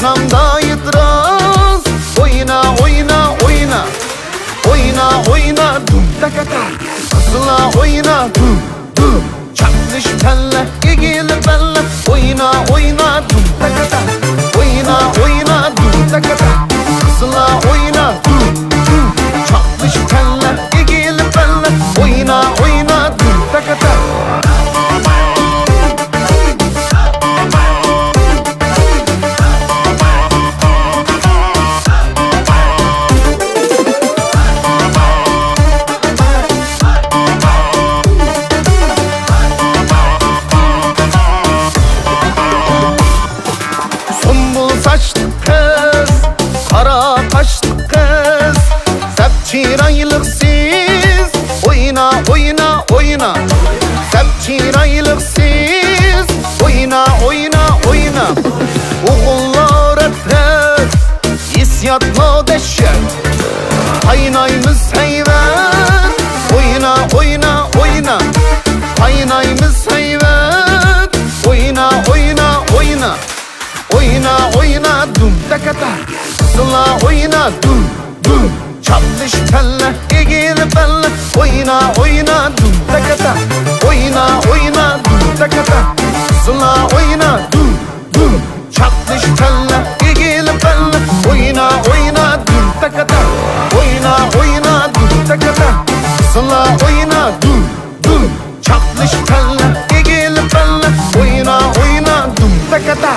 Aşnamda itiraz. Oyna oyna oyna. Oyna oyna dum takata. Kızıla oyna dum dum. Çatlış telle ilgili belle. Oyna oyna dum takata. Oyna oyna dum takata. Kızıla oyna dum dum. Çatlış telle ilgili belle. Oyna oyna dum takata. Saçlı kız, kara kaşlı kız, sepçiraylık siz. Oyna oyna oyna, sepçiraylık siz. Oyna oyna oyna. Oğullar etler, isyatla deşer. Kaynayımız heyvet. Oyna oyna oyna. Kaynayımız heyvet. Oyna oyna oyna. Oyna oyna dum takata. Kızıla oyna dum dum. Çatlış telle ilgili belle. Oyna oyna dum takata. Oyna oyna dum takata. Kızıla oyna dum dum. Çatlış telle ilgili belle. Oyna oyna dum takata. Oyna oyna dum takata. Kızıla oyna dum dum. Çatlış telle ilgili belle. Oyna oyna dum takata.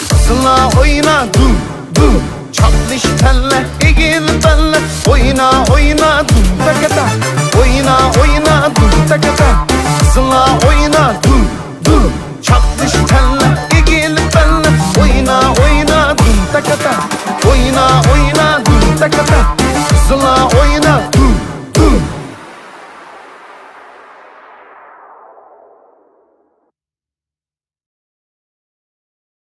Kızıla oyna dum dum. Çatlış telle ilgili belle. Oyna oyna dum takata. Oyna oyna dum takata. Kızıla oyna dum dum. Çatlış telle ilgili belle. Oyna oyna dum takata. Oyna oyna dum takata.